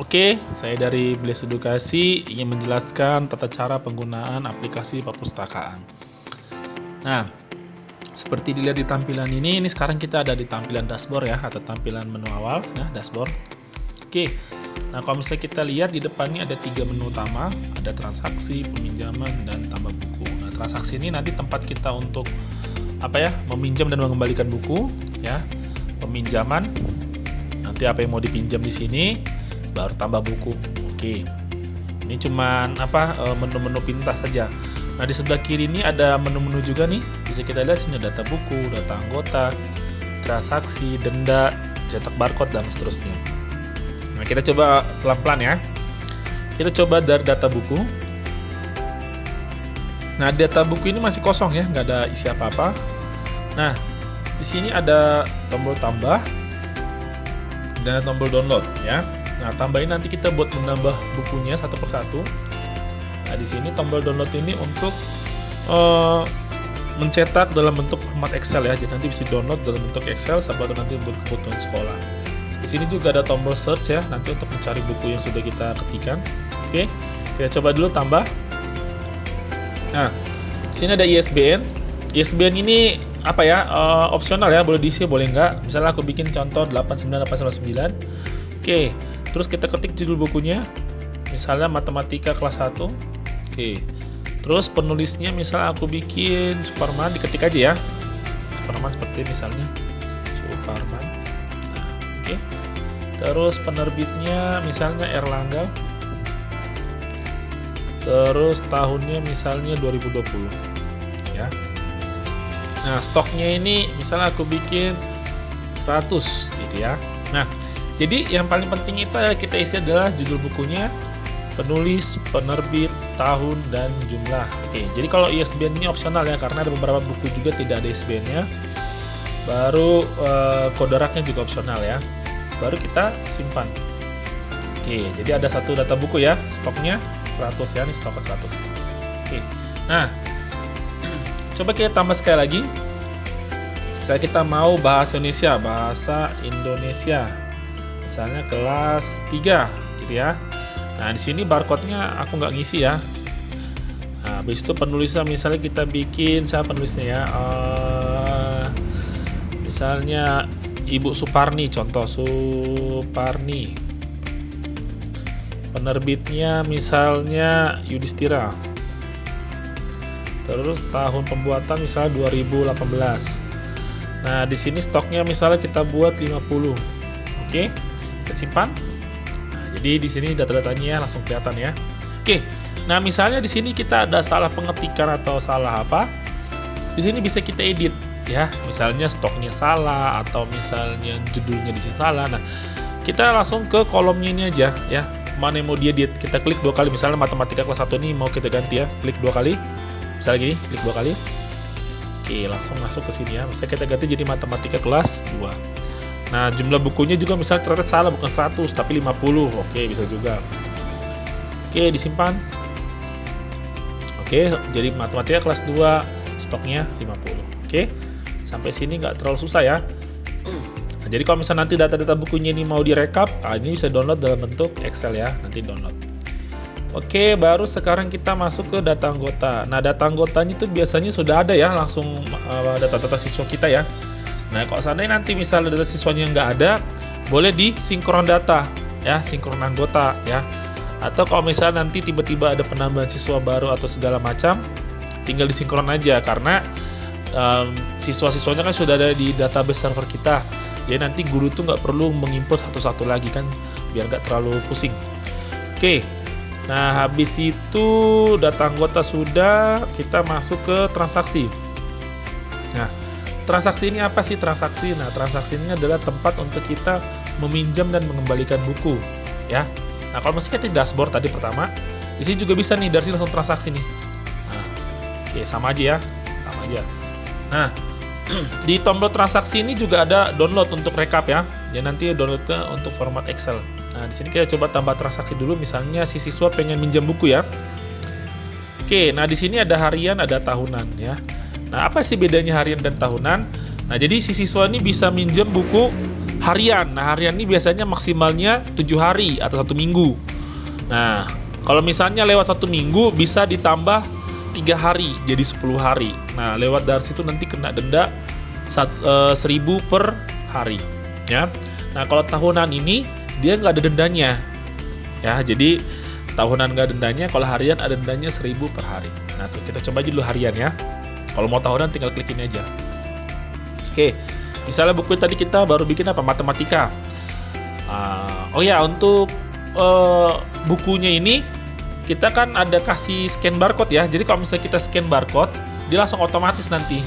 Oke, saya dari Blaze Edukasi ingin menjelaskan tata cara penggunaan aplikasi perpustakaan. Nah, seperti dilihat di tampilan ini sekarang kita ada di tampilan dashboard ya, atau tampilan menu awal, ya, dashboard. Oke, nah kalau misalnya kita lihat di depan ini ada 3 menu utama, ada transaksi, peminjaman, dan tambah buku. Nah, transaksi ini nanti tempat kita untuk meminjam dan mengembalikan buku, ya. Peminjaman, nanti apa yang mau dipinjam di sini, baru tambah buku. Oke, ini cuman menu-menu pintas saja. Nah, di sebelah kiri ini ada menu-menu juga nih, bisa kita lihat sini data buku, data anggota, transaksi, denda, cetak barcode, dan seterusnya. Nah, kita coba pelan-pelan ya. Kita coba dari data buku. Nah, data buku ini masih kosong ya, nggak ada isi apa-apa. Nah, di sini ada tombol tambah dan tombol download ya. Nah, tambahin nanti kita buat menambah bukunya satu persatu. Nah, di sini tombol download ini untuk mencetak dalam bentuk format Excel ya. Jadi nanti bisa download dalam bentuk Excel sampai nanti buat kebutuhan sekolah. Di sini juga ada tombol search ya, nanti untuk mencari buku yang sudah kita ketikkan. Oke, kita coba dulu tambah. Nah, di sini ada ISBN. ISBN ini opsional ya, boleh diisi boleh enggak. Misalnya aku bikin contoh 89899. Oke, terus kita ketik judul bukunya, misalnya matematika kelas 1. Oke, terus penulisnya misalnya aku bikin Superman, diketik aja ya, Superman seperti misalnya Superman. Nah, oke, terus penerbitnya misalnya Erlangga, terus tahunnya misalnya 2020 ya. Nah, stoknya ini misalnya aku bikin 100 gitu ya. Nah, jadi yang paling penting itu adalah kita isi adalah judul bukunya, penulis, penerbit, tahun, dan jumlah. Oke, jadi kalau ISBN ini opsional ya, karena ada beberapa buku juga tidak ada ISBN-nya. Baru kode raknya juga opsional ya. Baru kita simpan. Oke, jadi ada satu data buku ya, stoknya 100 ya, ini stok 100. Oke, nah coba kita tambah sekali lagi. Misalnya kita mau bahasa Indonesia. Misalnya kelas 3 gitu ya. Nah, di sini barcode-nya aku nggak ngisi ya. Nah, habis itu penulisnya misalnya kita bikin penulisnya ya. Misalnya Ibu Suparni, contoh Suparni. Penerbitnya misalnya Yudhistira. Terus tahun pembuatan misalnya 2018. Nah, di sini stoknya misalnya kita buat 50. Oke, kita simpan. Nah, jadi di sini data-datanya langsung kelihatan ya. Oke. Nah, misalnya di sini kita ada salah pengetikan atau salah apa? Di sini bisa kita edit ya. Misalnya stoknya salah atau misalnya judulnya di sini salah. Nah, kita langsung ke kolomnya ini aja ya. Mana yang mau diedit? Kita klik 2 kali. Misalnya matematika kelas 1 ini mau kita ganti ya. Klik 2 kali. Misalnya gini, klik 2 kali. Oke, langsung masuk ke sini ya. Misalnya kita ganti jadi matematika kelas 2. Nah, jumlah bukunya juga misalnya ternyata salah, bukan 100 tapi 50. Oke, bisa juga. Oke, disimpan. Oke, jadi matematika kelas 2 stoknya 50. Oke, sampai sini nggak terlalu susah ya. Nah, jadi kalau misalnya nanti data-data bukunya ini mau direkap, ini bisa download dalam bentuk Excel ya, nanti download. Oke, baru sekarang kita masuk ke data anggota. Nah, data anggotanya itu biasanya sudah ada ya, langsung data-data siswa kita ya. Nah, kalau seandainya nanti misalnya data siswanya nggak ada, boleh di sinkron data ya, sinkron anggota ya. Atau kalau misalnya nanti tiba-tiba ada penambahan siswa baru atau segala macam, tinggal disinkron aja karena siswa-siswanya kan sudah ada di database server kita. Jadi nanti guru tuh nggak perlu mengimport satu-satu lagi kan, biar nggak terlalu pusing. Oke. Nah, habis itu data anggota sudah, kita masuk ke transaksi. Nah, transaksi ini apa sih transaksi? Nah, transaksi ini adalah tempat untuk kita meminjam dan mengembalikan buku, ya. Nah, kalau misalnya kita di dashboard tadi pertama, di sini juga bisa nih, dari sini langsung transaksi nih. Nah, oke, sama aja ya, sama aja. Nah, di tombol transaksi ini juga ada download untuk rekap ya. Ya nanti downloadnya untuk format Excel. Nah, di sini kita coba tambah transaksi dulu. Misalnya si siswa pengen minjam buku ya. Oke, nah di sini ada harian, ada tahunan ya. Nah, apa sih bedanya harian dan tahunan? Nah, jadi si siswa ini bisa minjem buku harian. Nah, harian ini biasanya maksimalnya 7 hari atau 1 minggu. Nah, kalau misalnya lewat 1 minggu bisa ditambah 3 hari jadi 10 hari. Nah, lewat dari situ nanti kena denda 1.000 per hari ya. Nah, kalau tahunan ini dia nggak ada dendanya ya. Jadi tahunan nggak dendanya, kalau harian ada dendanya 1.000 per hari. Nah, tuh kita coba aja dulu harian ya. Kalau mau tahunan tinggal klik ini aja. Oke, misalnya buku tadi kita baru bikin apa? Matematika. Oh ya, untuk bukunya ini kita kan ada kasih scan barcode ya. Jadi kalau misalnya kita scan barcode, dia langsung otomatis nanti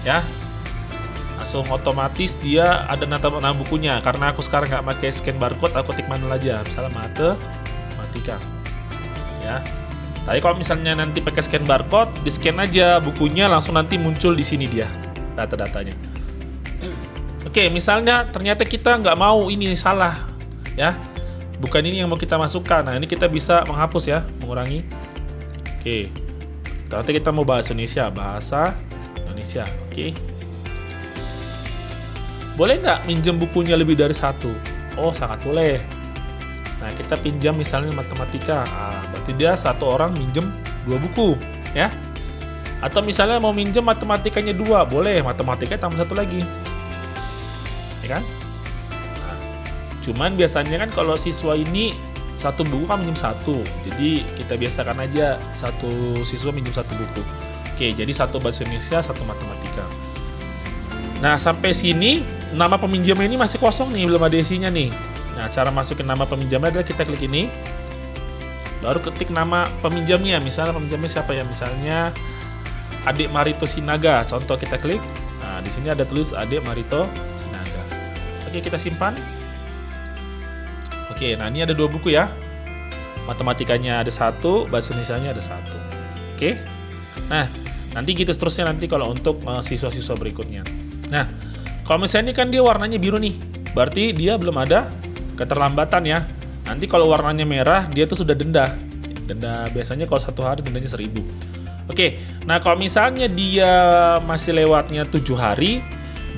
ya. Langsung otomatis dia ada nama bukunya. Karena aku sekarang nggak pakai scan barcode, aku tik manual aja. Misalnya matematika ya. Tapi kalau misalnya nanti pakai scan barcode, di scan aja bukunya langsung nanti muncul di sini dia data-datanya. Oke, misalnya ternyata kita nggak mau ini salah ya, bukan ini yang mau kita masukkan. Nah, ini kita bisa menghapus ya, mengurangi. Oke, nanti kita mau bahasa Indonesia. Oke, boleh nggak minjem bukunya lebih dari 1? Oh, sangat boleh. Nah, kita pinjam misalnya matematika, berarti dia 1 orang minjem 2 buku ya. Atau misalnya mau minjem matematikanya 2, boleh, matematikanya tambah 1 lagi ya kan. Nah, cuman biasanya kan kalau siswa ini 1 buku kan minjem 1, jadi kita biasakan aja 1 siswa minjem 1 buku. Oke, jadi 1 bahasa Indonesia, 1 matematika. Nah, sampai sini nama peminjamnya ini masih kosong nih, belum ada isinya nih. Nah, cara masukin nama peminjamnya adalah kita klik ini, baru ketik nama peminjamnya. Misalnya peminjamnya siapa ya? Misalnya Adik Marito Sinaga. Contoh kita klik. Nah, di sini ada tulis Adik Marito Sinaga. Oke, kita simpan. Oke, nah ini ada 2 buku ya. Matematikanya ada 1, bahasa Indonesianya ada 1. Oke. Nah, nanti gitu seterusnya nanti kalau untuk siswa-siswa berikutnya. Nah, kalau misalnya ini kan dia warnanya biru nih, berarti dia belum ada keterlambatan ya. Nanti kalau warnanya merah, dia tuh sudah denda. Denda biasanya kalau 1 hari dendanya 1.000. Oke, nah kalau misalnya dia masih lewatnya 7 hari,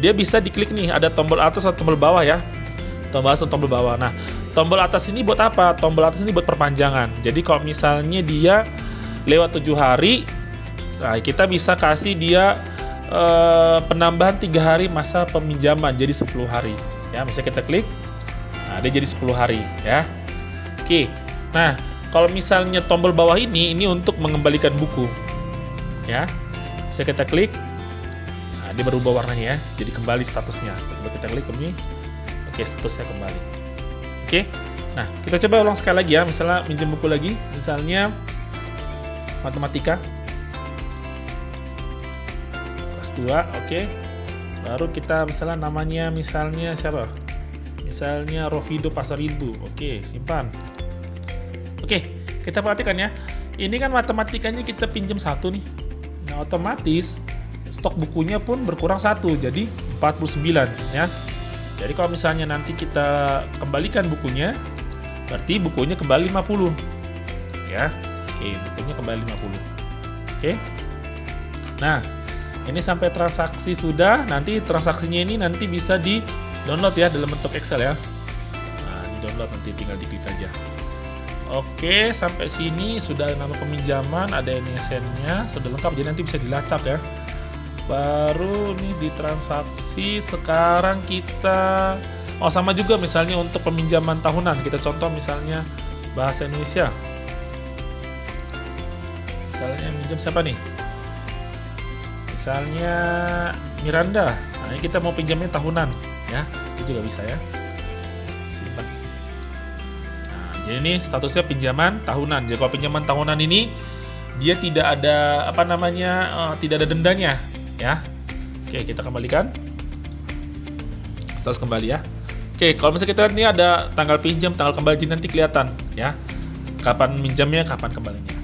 dia bisa diklik nih, ada tombol atas atau tombol bawah ya. Tombol atas atau tombol bawah. Nah, tombol atas ini buat apa? Tombol atas ini buat perpanjangan. Jadi kalau misalnya dia lewat 7 hari, nah kita bisa kasih dia penambahan 3 hari masa peminjaman jadi 10 hari ya. Misalnya kita klik, nah dia jadi 10 hari ya. Oke, nah kalau misalnya tombol bawah ini untuk mengembalikan buku ya. Bisa kita klik, nah dia berubah warnanya ya, jadi kembali statusnya. Coba kita klik ini, oke, statusnya kembali. Oke, nah kita coba ulang sekali lagi ya. Misalnya minjem buku lagi, misalnya matematika kelas 2, oke. Baru kita misalnya namanya misalnya siapa? Misalnya Rofido Pasaribu. Oke, simpan. Oke, kita perhatikan ya. Ini kan matematikanya kita pinjam 1 nih. Nah, otomatis stok bukunya pun berkurang 1, jadi 49 ya. Jadi kalau misalnya nanti kita kembalikan bukunya, berarti bukunya kembali 50 ya. Oke, bukunya kembali 50. Oke. Nah, ini sampai transaksi sudah. Nanti transaksinya ini nanti bisa di download ya dalam bentuk Excel ya. Nah, di download nanti tinggal diklik aja. Oke, sampai sini sudah nama peminjaman, ada NISN-nya, sudah lengkap, jadi nanti bisa dilacak ya. Baru nih di transaksi, sekarang kita sama juga misalnya untuk peminjaman tahunan. Kita contoh misalnya bahasa Indonesia. Misalnya minjam siapa nih? Misalnya Miranda. Nah, ini kita mau pinjamnya tahunan ya. Itu juga bisa ya. Simpan. Nah, jadi ini statusnya pinjaman tahunan. Jadi kalau pinjaman tahunan ini dia tidak ada tidak ada dendanya ya. Oke, kita kembalikan. Status kembali ya. Oke, kalau misalnya kita lihat ini ada tanggal pinjam, tanggal kembali, nanti kelihatan ya. Kapan minjamnya, kapan kembalinya.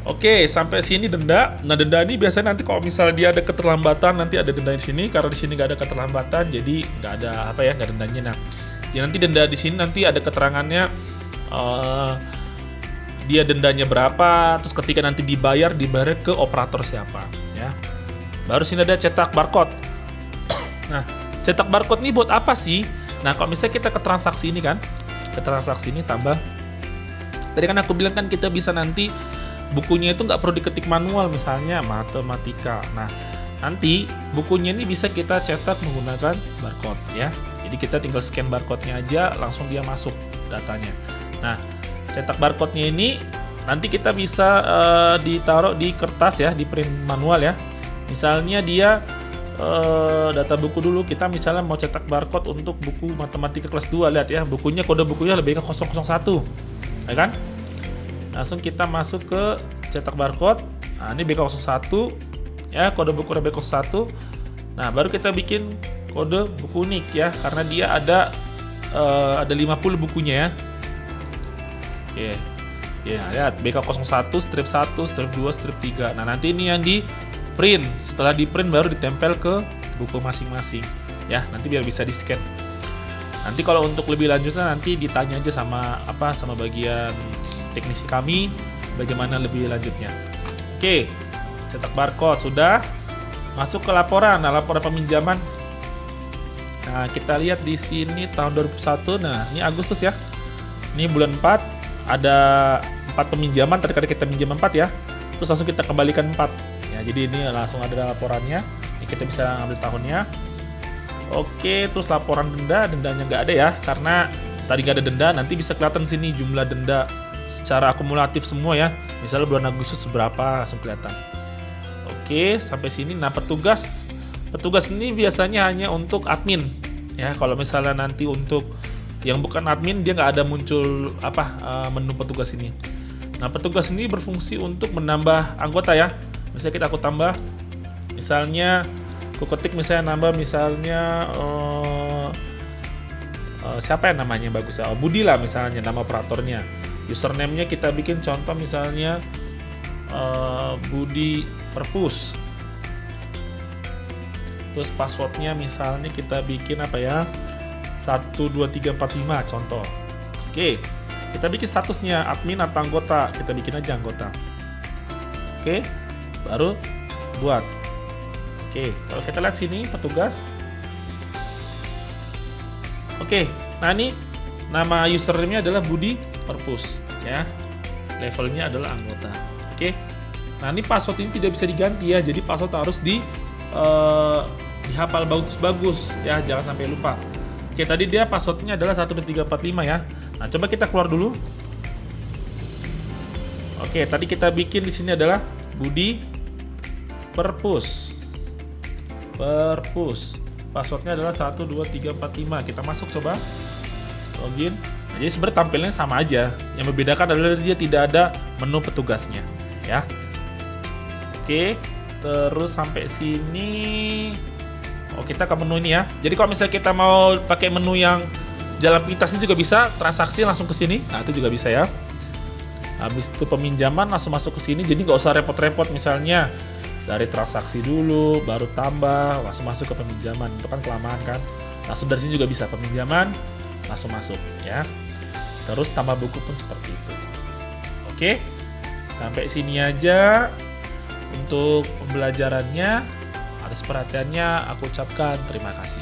Oke, sampai sini denda. Nah, denda ini biasanya nanti kalau misalnya dia ada keterlambatan, nanti ada denda di sini. Karena di sini nggak ada keterlambatan, jadi nggak ada nggak dendanya. Nah, jadi nanti denda di sini nanti ada keterangannya dia dendanya berapa, terus ketika nanti dibayar ke operator siapa ya. Baru sini ada cetak barcode. Nah, cetak barcode ini buat apa sih? Nah, kalau misalnya kita ke transaksi ini kan, ke transaksi ini tambah. Tadi kan aku bilang kan kita bisa nanti bukunya itu nggak perlu diketik manual, misalnya matematika. Nah, nanti bukunya ini bisa kita cetak menggunakan barcode ya. Jadi kita tinggal scan barcode-nya aja, langsung dia masuk datanya. Nah, cetak barcode-nya ini nanti kita bisa ditaruh di kertas ya, di print manual ya. Misalnya dia data buku dulu, kita misalnya mau cetak barcode untuk buku matematika kelas 2, lihat ya, bukunya, kode bukunya lebih ke 001, ya kan? Langsung kita masuk ke cetak barcode. Nah, ini BK01 ya, kode buku BK01. Nah, baru kita bikin kode buku unik ya, karena dia ada 50 bukunya ya. Oke. Ya, lihat BK01 strip 1, strip 2, strip 3. Nah, nanti ini yang di print. Setelah di print baru ditempel ke buku masing-masing. Ya, nanti biar bisa di-scan. Nanti kalau untuk lebih lanjutnya nanti ditanya aja sama bagian teknisi kami bagaimana lebih lanjutnya. Oke. Cetak barcode sudah. Masuk ke laporan. Nah, laporan peminjaman. Nah, kita lihat di sini tahun 2001. Nah, ini Agustus ya. Ini bulan 4 ada 4 peminjaman, tadi kita minjam 4 ya, terus langsung kita kembalikan 4 ya, jadi ini langsung ada laporannya. Ini kita bisa ambil tahunnya. Oke, terus laporan dendanya nggak ada ya, karena tadi nggak ada denda. Nanti bisa kelihatan sini jumlah denda secara akumulatif semua ya, misalnya bulan Agustus berapa langsung kelihatan. Oke, sampai sini. Nah, petugas ini biasanya hanya untuk admin ya. Kalau misalnya nanti untuk yang bukan admin, dia nggak ada muncul menu petugas ini. Nah, petugas ini berfungsi untuk menambah anggota ya. Misalnya aku tambah, misalnya aku ketik misalnya nambah misalnya siapa yang namanya bagus ya, Budi lah misalnya nama operatornya. Username-nya kita bikin contoh misalnya Budi Perpus. Terus passwordnya misalnya kita bikin 12345 contoh. Oke, kita bikin statusnya admin atau anggota, kita bikin aja anggota. Oke, baru buat. Oke, kalau kita lihat sini petugas. Oke, nah ini nama username-nya adalah Budi Perpus ya. Levelnya adalah anggota. Oke. Nah, ini password ini tidak bisa diganti ya. Jadi password harus dihafal bagus-bagus ya, jangan sampai lupa. Oke, tadi dia passwordnya adalah 12345 ya. Nah, coba kita keluar dulu. Oke, tadi kita bikin di sini adalah Budi Perpus. Passwordnya adalah 12345. Kita masuk coba. Login. Nah, jadi sebenarnya tampilnya sama aja. Yang membedakan adalah dia tidak ada menu petugasnya, ya. Oke, terus sampai sini. Oh, kita ke menu ini ya. Jadi kalau misalnya kita mau pakai menu yang jalan pintas ini juga bisa, transaksi langsung ke sini. Nah, itu juga bisa ya. Habis itu peminjaman langsung masuk ke sini. Jadi nggak usah repot-repot misalnya dari transaksi dulu, baru tambah, langsung masuk ke peminjaman. Itu kan kelamaan kan. Langsung dari sini juga bisa peminjaman, langsung masuk ya. Terus tambah buku pun seperti itu. Oke, sampai sini aja untuk pembelajarannya. Atas perhatiannya aku ucapkan terima kasih.